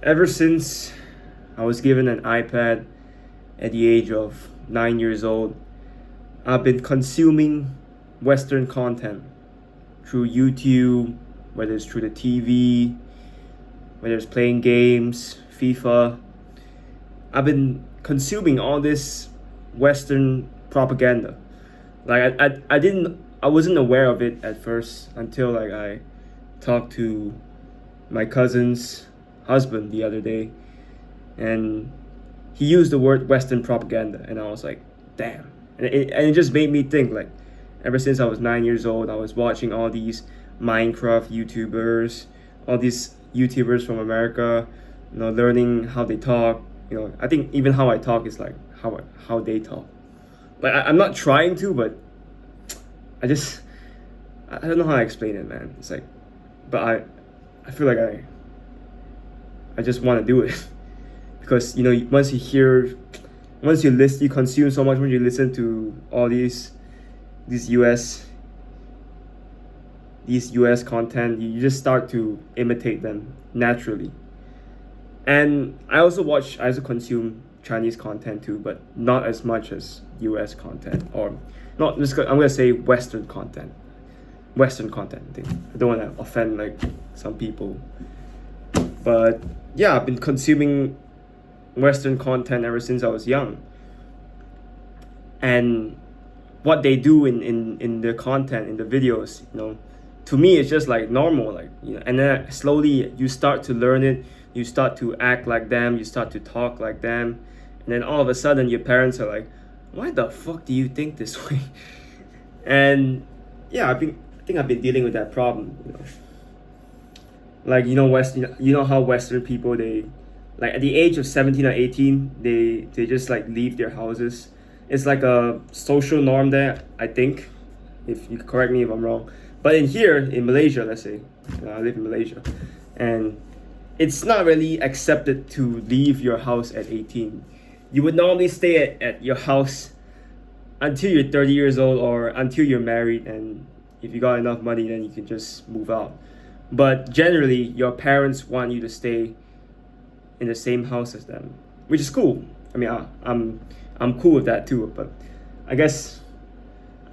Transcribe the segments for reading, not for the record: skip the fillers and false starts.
Ever since I was given an iPad at the age of 9 years old, I've been consuming Western content through YouTube, whether it's through the TV, whether it's playing games, FIFA. I've been consuming all this Western propaganda. Like I wasn't aware of it at first until like I talked to my cousin's husband the other day, and he used the word Western propaganda, and I was like, damn. And it just made me think, like, ever since I was 9 years old, I was watching all these Minecraft YouTubers, all these YouTubers from America, learning how they talk. I think even how I talk is like how they talk. Like I'm not trying to, but I don't know how I explain it, man. It's like, but I feel like I just want to do it because once you consume so much, when you listen to all these US content, you just start to imitate them naturally. And I also consume Chinese content too, but not as much as US content, or not. I'm gonna say Western content. Western content. I don't want to offend like some people, but yeah, I've been consuming Western content ever since I was young. And what they do in the content, in the videos, to me it's just like normal, like, and then slowly you start to learn it, you start to act like them, you start to talk like them, and then all of a sudden your parents are like, why the fuck do you think this way? And yeah, I think I've been dealing with that problem. Like how Western people, they like at the age of 17 or 18, they just like leave their houses. It's like a social norm there, I think, if you correct me if I'm wrong. But in Malaysia, let's say, I live in Malaysia, and it's not really accepted to leave your house at 18. You would normally stay at your house until you're 30 years old or until you're married, and if you got enough money, then you can just move out. But generally, your parents want you to stay in the same house as them, which is cool. I mean, I'm cool with that too. But I guess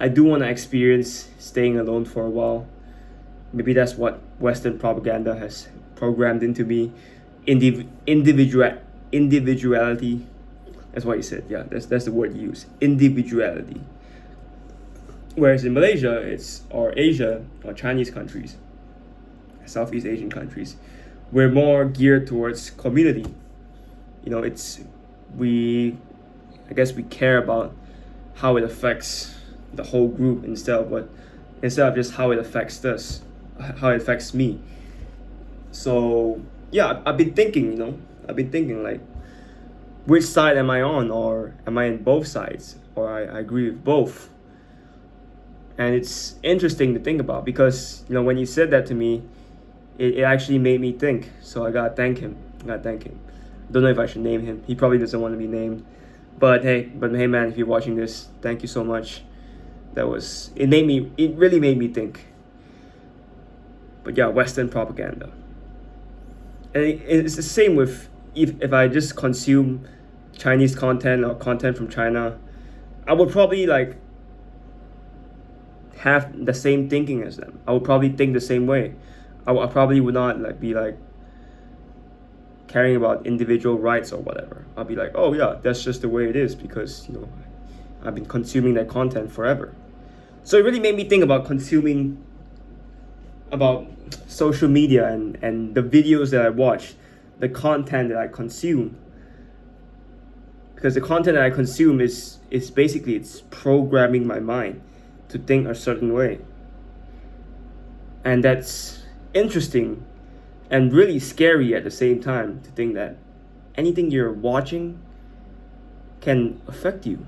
I do want to experience staying alone for a while. Maybe that's what Western propaganda has programmed into me. Individuality. That's what you said. Yeah, that's the word you use. Individuality. Whereas in Malaysia, or Asia, or Chinese countries, Southeast Asian countries, we're more geared towards community. I guess we care about how it affects the whole group instead of just how it affects us, how it affects me. So yeah, I've been thinking like, which side am I on, or am I in both sides, or I agree with both? And it's interesting to think about because when you said that to me, it actually made me think. So I gotta thank him. Don't know if I should name him. He probably doesn't want to be named. But hey man, if you're watching this, thank you so much. It really made me think. But yeah, Western propaganda. And it's the same with if I just consume Chinese content or content from China, I would probably like have the same thinking as them. I would probably think the same way. I probably would not like be like caring about individual rights or whatever. I'll be like, oh yeah, that's just the way it is because I've been consuming that content forever. So it really made me think about social media and the videos that I watch, the content that I consume. Because the content that I consume is basically, it's programming my mind to think a certain way. And that's interesting and really scary at the same time, to think that anything you're watching can affect you.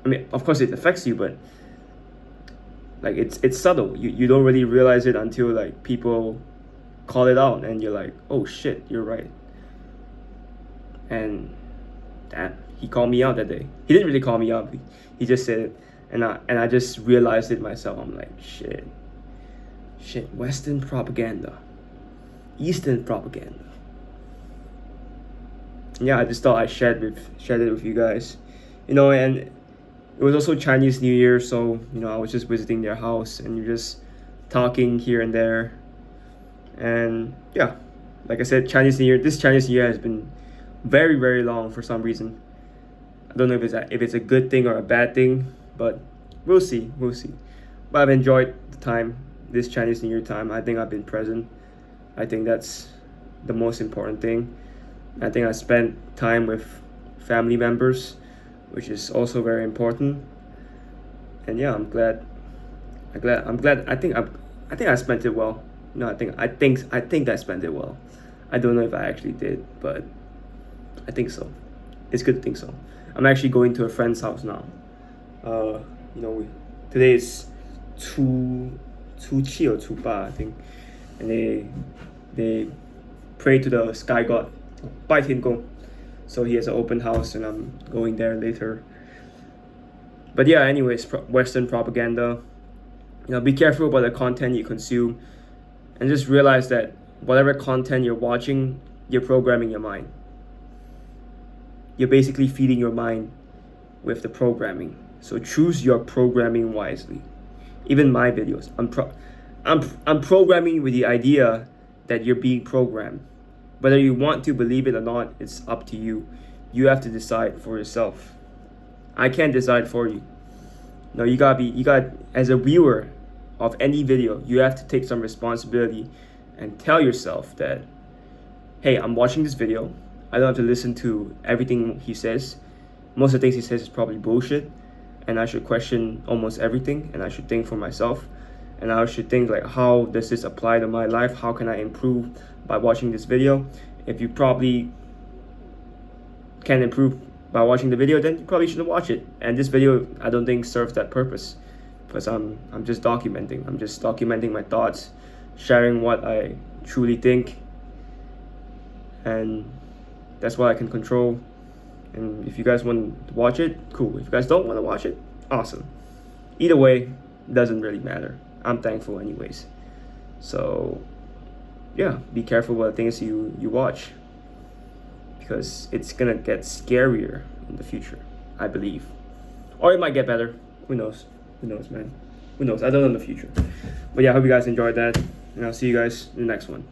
I mean, of course it affects you, but like it's subtle. You don't really realize it until like people call it out and you're like, oh shit, you're right. And that he called me out that day. He didn't really call me out. He just said it, and I just realized it myself. I'm like, shit, Western propaganda, Eastern propaganda. Yeah, I just thought I shared it with you guys. And it was also Chinese New Year, so I was just visiting their house and you're just talking here and there. And yeah, like I said, this Chinese New Year has been very, very long for some reason. I don't know if it's a good thing or a bad thing, but we'll see. We'll see. But I've enjoyed the time, this Chinese New Year time. I think I've been present. I think that's the most important thing. I think I spent time with family members, which is also very important. And yeah, I'm glad. I think I spent it well. No, I think I spent it well. I don't know if I actually did, but I think so. It's good to think so. I'm actually going to a friend's house now. Uh, today is 初七 or 初八, I think, and they pray to the sky god, 拜天公. So he has an open house, and I'm going there later. But yeah, anyways, Western propaganda. Be careful about the content you consume, and just realize that whatever content you're watching, you're programming your mind. You're basically feeding your mind with the programming. So choose your programming wisely. Even my videos, I'm programming with the idea that you're being programmed. Whether you want to believe it or not, it's up to you. You have to decide for yourself. I can't decide for you. No, you got as a viewer of any video, you have to take some responsibility and tell yourself that, hey, I'm watching this video. I don't have to listen to everything he says. Most of the things he says is probably bullshit, and I should question almost everything, and I should think for myself, and I should think like, how does this apply to my life? How can I improve by watching this video? If you probably can improve by watching the video, then you probably shouldn't watch it. And this video, I don't think serves that purpose, because I'm just documenting. I'm just documenting my thoughts, sharing what I truly think, and that's what I can control. And if you guys want to watch it, cool. If you guys don't want to watch it, awesome. Either way, doesn't really matter. I'm thankful anyways. So yeah, be careful about the things you watch, because it's gonna get scarier in the future, I believe. Or it might get better. Who knows? Who knows, man? Who knows? I don't know the future. But yeah, I hope you guys enjoyed that, and I'll see you guys in the next one.